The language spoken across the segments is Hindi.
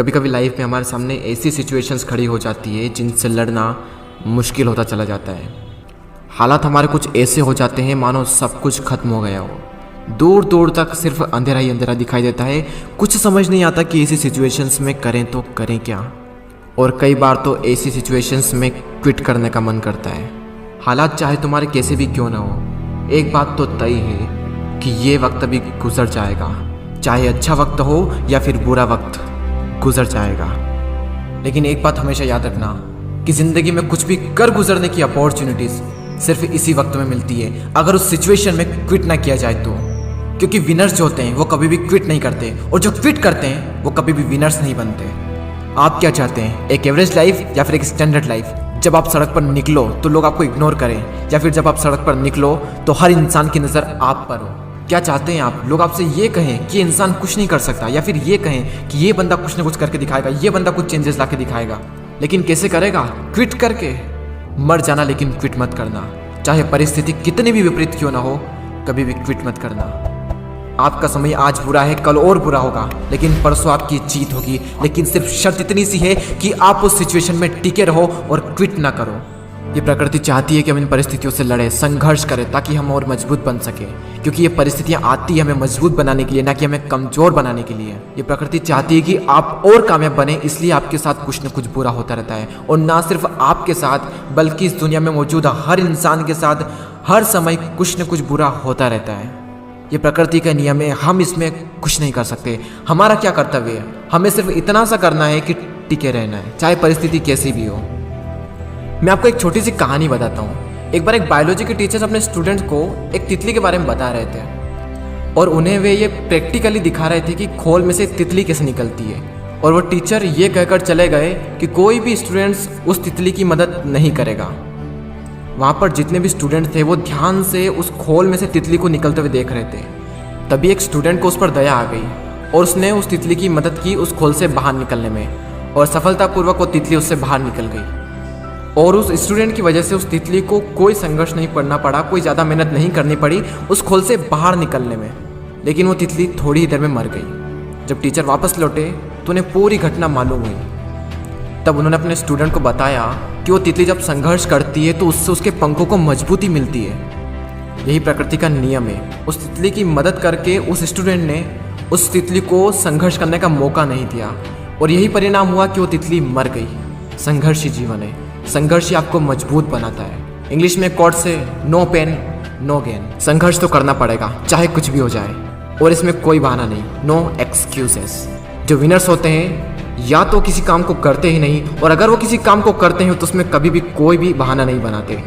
कभी कभी लाइफ में हमारे सामने ऐसी सिचुएशंस खड़ी हो जाती है जिनसे लड़ना मुश्किल होता चला जाता है। हालात हमारे कुछ ऐसे हो जाते हैं मानो सब कुछ खत्म हो गया हो। दूर दूर तक सिर्फ अंधेरा ही अंधेरा दिखाई देता है। कुछ समझ नहीं आता कि ऐसी सिचुएशंस में करें तो करें क्या। और कई बार तो ऐसी सिचुएशंस में क्विट करने का मन करता है। हालात चाहे तुम्हारे कैसे भी क्यों ना हो, एक बात तो तय है कि ये वक्त अभी गुजर जाएगा। चाहे अच्छा वक्त हो या फिर बुरा वक्त गुजर जाएगा। लेकिन एक बात हमेशा याद रखना कि ज़िंदगी में कुछ भी कर गुजरने की अपॉर्चुनिटीज़ सिर्फ इसी वक्त में मिलती है, अगर उस सिचुएशन में क्विट ना किया जाए तो। क्योंकि विनर्स जो होते हैं वो कभी भी क्विट नहीं करते, और जो क्विट करते हैं वो कभी भी विनर्स नहीं बनते। आप क्या चाहते हैं, एक एवरेज लाइफ या फिर एक स्टैंडर्ड लाइफ? जब आप सड़क पर निकलो तो लोग आपको इग्नोर करें, या फिर जब आप सड़क पर निकलो तो हर इंसान की नज़र आप पर हो? क्या चाहते हैं आप, लोग आपसे ये कहें कि इंसान कुछ नहीं कर सकता, या फिर ये कहें कि ये बंदा कुछ ना कुछ करके दिखाएगा, ये बंदा कुछ चेंजेस ला के दिखाएगा? लेकिन कैसे करेगा? क्विट करके। मर जाना लेकिन क्विट मत करना। चाहे परिस्थिति कितनी भी विपरीत क्यों ना हो, कभी भी क्विट मत करना। आपका समय आज बुरा है, कल और बुरा होगा, लेकिन परसों आपकी जीत होगी। लेकिन सिर्फ शर्त इतनी सी है कि आप उस सिचुएशन में टिके रहो और क्विट ना करो। ये प्रकृति चाहती है कि हम इन परिस्थितियों से लड़ें, संघर्ष करें, ताकि हम और मजबूत बन सके। क्योंकि ये परिस्थितियाँ आती है हमें मजबूत बनाने के लिए, ना कि हमें कमज़ोर बनाने के लिए। ये प्रकृति चाहती है कि आप और कामयाब बने, इसलिए आपके साथ कुछ न कुछ बुरा होता रहता है। और ना सिर्फ आपके साथ, बल्कि इस दुनिया में मौजूद हर इंसान के साथ हर समय कुछ न कुछ बुरा होता रहता है। ये प्रकृति का नियम है, हम इसमें कुछ नहीं कर सकते। हमारा क्या कर्तव्य है? हमें सिर्फ इतना सा करना है कि टिके रहना है, चाहे परिस्थिति कैसी भी हो। मैं आपको एक छोटी सी कहानी बताता हूँ। एक बार एक बायोलॉजी के टीचर अपने स्टूडेंट्स को एक तितली के बारे में बता रहे थे, और उन्हें वे ये प्रैक्टिकली दिखा रहे थे कि खोल में से तितली कैसे निकलती है। और वो टीचर ये कहकर चले गए कि कोई भी स्टूडेंट्स उस तितली की मदद नहीं करेगा। वहाँ पर जितने भी स्टूडेंट थे वो ध्यान से उस खोल में से तितली को निकलते हुए देख रहे थे। तभी एक स्टूडेंट को उस पर दया आ गई, और उसने उस तितली की मदद की उस खोल से बाहर निकलने में, और सफलतापूर्वक वो तितली उससे बाहर निकल गई। और उस स्टूडेंट की वजह से उस तितली को कोई संघर्ष नहीं करना पड़ा, कोई ज़्यादा मेहनत नहीं करनी पड़ी उस खोल से बाहर निकलने में। लेकिन वो तितली थोड़ी ही देर में मर गई। जब टीचर वापस लौटे तो उन्हें पूरी घटना मालूम हुई। तब उन्होंने अपने स्टूडेंट को बताया कि वो तितली जब संघर्ष करती है तो उससे उसके पंखों को मजबूती मिलती है। यही प्रकृति का नियम है। उस तितली की मदद करके उस स्टूडेंट ने उस तितली को संघर्ष करने का मौका नहीं दिया, और यही परिणाम हुआ कि वो तितली मर गई। संघर्ष ही जीवन है, संघर्ष ही आपको मजबूत बनाता है। इंग्लिश में कोट से नो पेन नो गेन। संघर्ष तो करना पड़ेगा चाहे कुछ भी हो जाए, और इसमें कोई बहाना नहीं, नो एक्सक्यूजेस। जो विनर्स होते हैं या तो किसी काम को करते ही नहीं, और अगर वो किसी काम को करते हैं तो उसमें कभी भी कोई भी बहाना नहीं बनाते।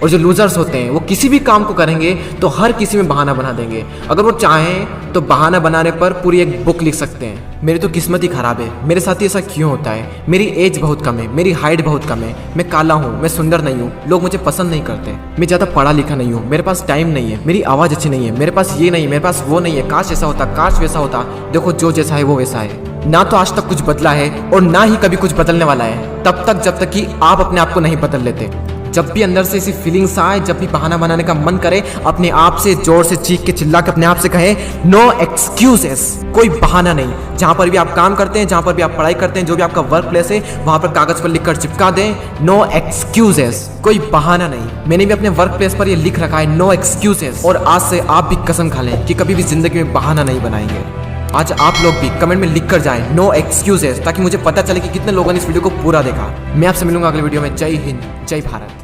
और जो लूजर्स होते हैं वो किसी भी काम को करेंगे तो हर किसी में बहाना बना देंगे। अगर वो चाहें तो बहाना बनाने पर पूरी एक बुक लिख सकते हैं। मेरी तो किस्मत ही खराब है, मेरे साथ ही ऐसा क्यों होता है, मेरी एज बहुत कम है, मेरी हाइट बहुत कम है, मैं काला हूँ, मैं सुंदर नहीं हूँ, लोग मुझे पसंद नहीं करते, मैं ज़्यादा पढ़ा लिखा नहीं हूँ, मेरे पास टाइम नहीं है, मेरी आवाज़ अच्छी नहीं है, मेरे पास ये नहीं, मेरे पास वो नहीं है, काश ऐसा होता, काश वैसा होता। देखो जो जैसा है वो वैसा है। ना तो आज तक कुछ बदला है और ना ही कभी कुछ बदलने वाला है, तब तक जब तक कि आप अपने आप को नहीं बदल लेते। जब भी अंदर से ऐसी फीलिंग्स आए, जब भी बहाना बनाने का मन करे, अपने आप से जोर से चीख के चिल्ला के अपने आप से कहें नो एक्सक्यूजेस। कोई बहाना नहीं। जहाँ पर भी आप काम करते हैं, जहाँ पर भी आप पढ़ाई करते हैं, जो भी आपका वर्क प्लेस है, वहाँ पर कागज पर लिखकर चिपका दें नो एक्सक्यूजेस। कोई बहाना नहीं। मैंने भी अपने वर्क प्लेस पर ये लिख रखा है नो एक्सक्यूजेस। और आज से आप भी कसम खा लें कि कभी भी जिंदगी में बहाना नहीं बनाएंगे। आज आप लोग भी कमेंट में लिख कर जाएं नो एक्सक्यूजेस, ताकि मुझे पता चले कि कितने लोगों ने इस वीडियो को पूरा देखा। मैं आपसे मिलूंगा अगले वीडियो में। जय हिंद, जय भारत।